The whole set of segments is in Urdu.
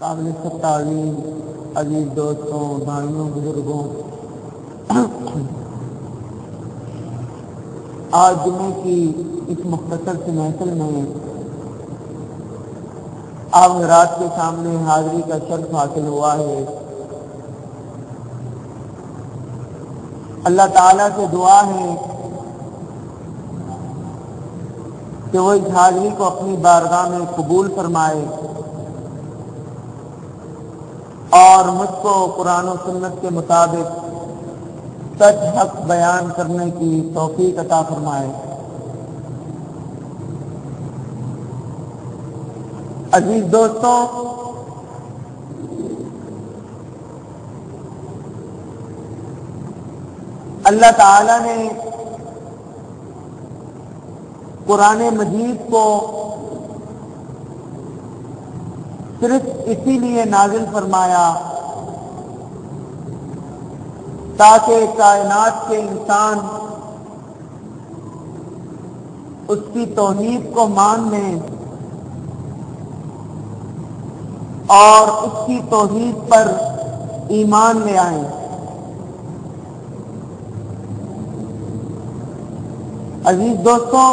قابل تعظیم عزیز دوستوں، بھائیوں، بزرگوں، آج جمعے کی اس مختصر سی محفل میں آپ حضرات کے سامنے حاضری کا شرف حاصل ہوا ہے۔ اللہ تعالیٰ سے دعا ہے کہ وہ اس حاضری کو اپنی بارگاہ میں قبول فرمائے اور مجھ کو قرآن و سنت کے مطابق سچ حق بیان کرنے کی توفیق عطا فرمائے۔ عزیز دوستوں، اللہ تعالی نے قرآن مجید کو صرف اسی لیے نازل فرمایا تاکہ کائنات کے انسان اس کی توحید کو مان لیں اور اس کی توحید پر ایمان لے آئیں۔ عزیز دوستوں،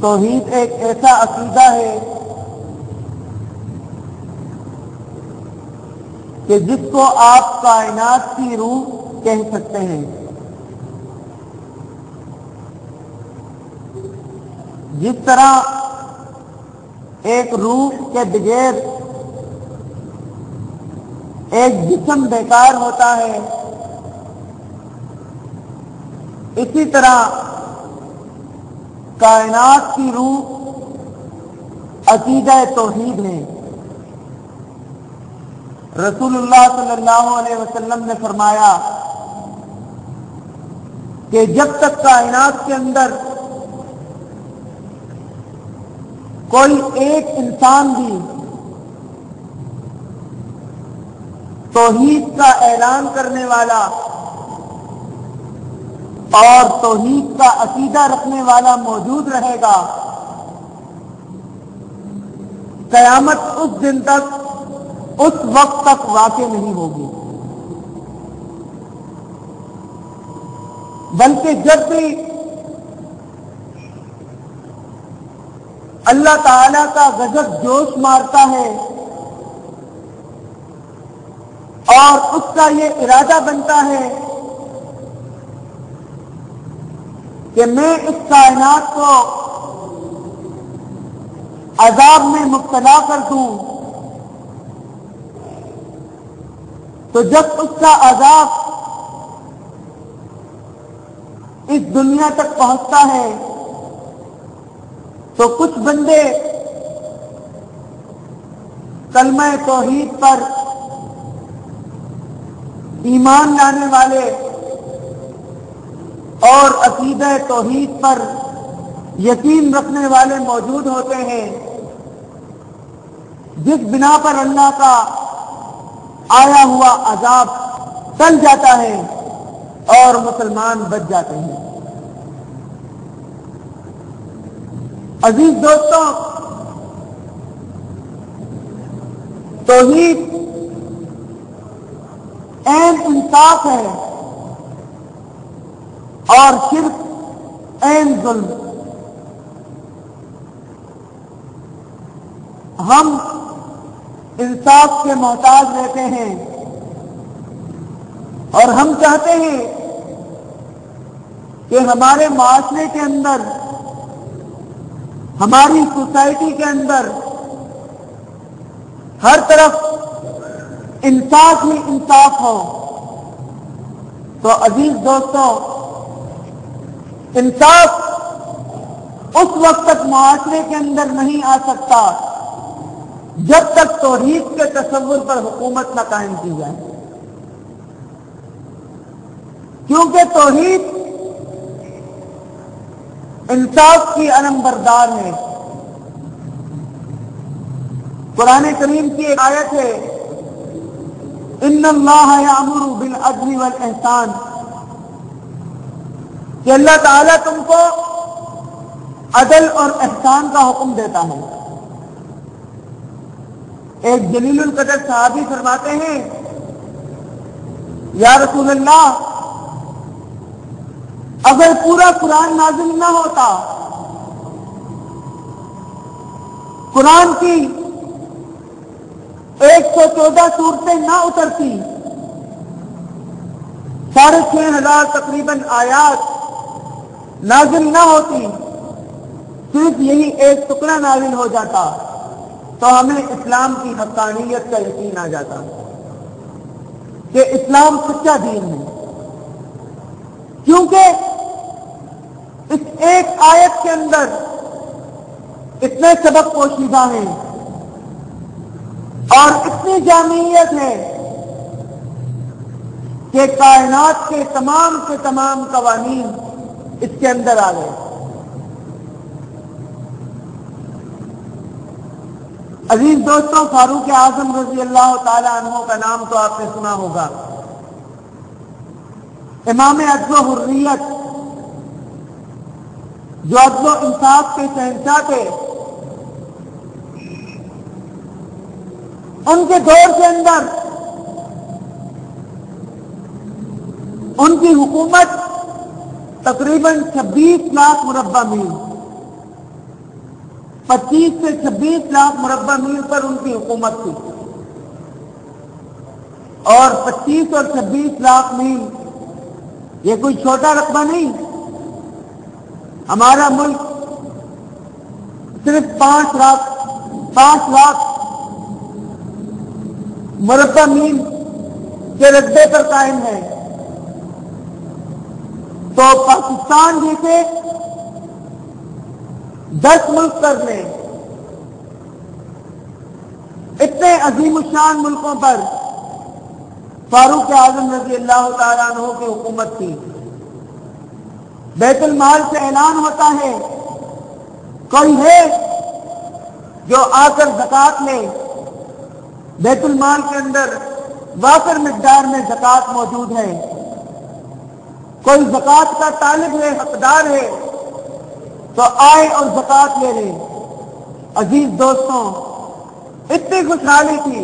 توحید ایک ایسا عقیدہ ہے کہ جس کو آپ کائنات کی روح کہہ سکتے ہیں۔ جس طرح ایک روح کے بغیر ایک جسم بیکار ہوتا ہے، اسی طرح کائنات کی روح عقیدہ توحید ہے۔ رسول اللہ صلی اللہ علیہ وسلم نے فرمایا کہ جب تک کائنات کے اندر کوئی ایک انسان بھی توحید کا اعلان کرنے والا اور توحید کا عقیدہ رکھنے والا موجود رہے گا، قیامت اس دن تک، اس وقت تک واقع نہیں ہوگی۔ بلکہ جب بھی اللہ تعالی کا غضب جوش مارتا ہے اور اس کا یہ ارادہ بنتا ہے کہ میں اس کائنات کو عذاب میں مبتلا کر دوں، تو جب اس کا عذاب اس دنیا تک پہنچتا ہے تو کچھ بندے کلمہ توحید پر ایمان لانے والے اور عقیدہ توحید پر یقین رکھنے والے موجود ہوتے ہیں، جس بنا پر اللہ کا آیا ہوا عذاب ٹل جاتا ہے اور مسلمان بچ جاتے ہیں۔ عزیز دوستوں، توحید عین انصاف ہے اور شرک عین ظلم۔ ہم انصاف کے محتاج رہتے ہیں اور ہم چاہتے ہیں کہ ہمارے معاشرے کے اندر، ہماری سوسائٹی کے اندر ہر طرف انصاف ہی انصاف ہو۔ تو عزیز دوستوں، انصاف اس وقت تک معاشرے کے اندر نہیں آ سکتا جب تک توحید کے تصور پر حکومت نہ قائم کی جائے، کیونکہ توحید انصاف کی علم بردار ہے۔ قرآن کریم کی ایک آیت ہے، ان اللہ یامر بالعدل والاحسان، کہ اللہ تعالیٰ تم کو عدل اور احسان کا حکم دیتا ہے۔ ایک جلیل القدر صحابی فرماتے ہیں یا رسول اللہ اگر پورا قرآن نازل نہ ہوتا، قرآن کی 114 صورتیں نہ اترتی، 6,500 تقریباً آیات نازل نہ ہوتی، صرف یہی ایک ٹکڑا نازل ہو جاتا تو ہمیں اسلام کی حقانیت کا یقین آ جاتا کہ اسلام سچا دین ہے، کیونکہ اس ایک آیت کے اندر اتنے سبق پوشیدہ ہیں اور اتنی جامعیت ہے کہ کائنات کے تمام قوانین اس کے اندر آ گئے۔ عزیز دوستوں، فاروق اعظم رضی اللہ تعالی عنہ کا نام تو آپ نے سنا ہوگا، امام عدل و حریت، جو عدل و انصاف کے شہنشاہ تھے۔ ان کے دور کے اندر ان کی حکومت تقریباً 26 لاکھ مربع میل، 25 سے 26 لاکھ مربع میل پر ان کی حکومت تھی، اور 25 اور 26 لاکھ میل یہ کوئی چھوٹا رقبہ نہیں۔ ہمارا ملک صرف 5 لاکھ مربع میل کے رقبے پر قائم ہے، تو پاکستان جیسے 10 ملک کر لیں، اتنے عظیم الشان ملکوں پر فاروق اعظم رضی اللہ تعالیٰ عنہ کی حکومت تھی۔ بیت المال سے اعلان ہوتا ہے کوئی ہے جو آ کر زکوٰۃ لے، بیت المال کے اندر وافر مقدار میں زکوٰۃ موجود ہے، کوئی زکوٰۃ کا طالب ہے، حقدار ہے تو آئے اور زکوٰۃ لے لے۔ عزیز دوستوں، اتنی خوشحالی تھی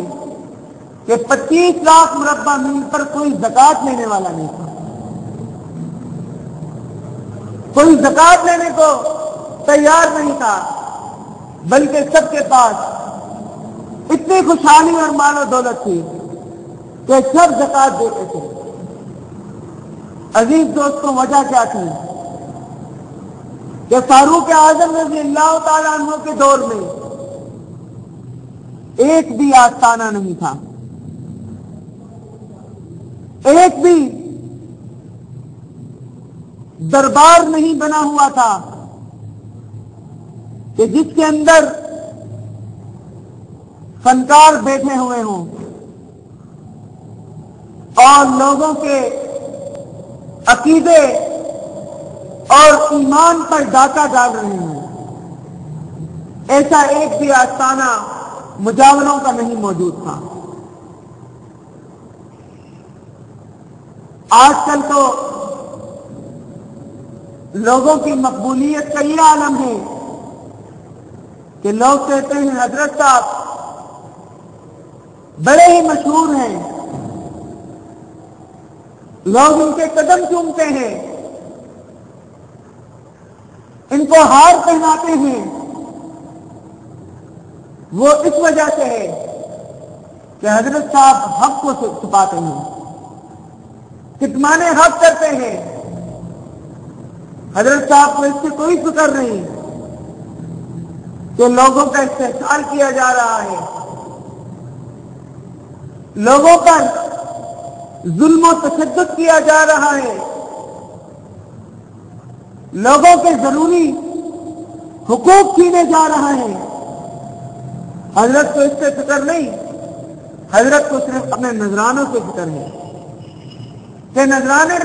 کہ 25 لاکھ مربع میل پر کوئی زکوٰۃ لینے والا نہیں تھا، کوئی زکوٰۃ لینے کو تیار نہیں تھا، بلکہ سب کے پاس اتنی خوشحالی اور مال و دولت تھی کہ سب زکوٰۃ دیتے تھے۔ عزیز دوستوں، وجہ کیا تھی کہ فاروق اعظم رضی اللہ تعالیٰ عنہ کے دور میں ایک بھی آستانہ نہیں تھا، ایک بھی دربار نہیں بنا ہوا تھا کہ جس کے اندر فنکار بیٹھے ہوئے ہوں اور لوگوں کے عقیدے اور ایمان پر ڈاکہ ڈال رہے ہیں۔ ایسا ایک بھی آستانہ مجاوروں کا نہیں موجود تھا۔ آج کل تو لوگوں کی مقبولیت کا یہ عالم ہے کہ لوگ کہتے ہیں حضرت صاحب بڑے ہی مشہور ہیں، لوگ ان کے قدم چومتے ہیں، ان کو ہار پہناتے ہیں۔ وہ اس وجہ سے ہے کہ حضرت صاحب حق کو چھپاتے ہیں، کتمان حق کرتے ہیں۔ حضرت صاحب کو اس سے کوئی فکر نہیں کہ لوگوں کا استحصال کیا جا رہا ہے، لوگوں پر ظلم و تشدد کیا جا رہا ہے، لوگوں کے ضروری حقوق چھینے جا رہا ہے۔ حضرت کو اس سے فکر نہیں، حضرت کو صرف اپنے نذرانوں سے فکر ہے کہ نذرانے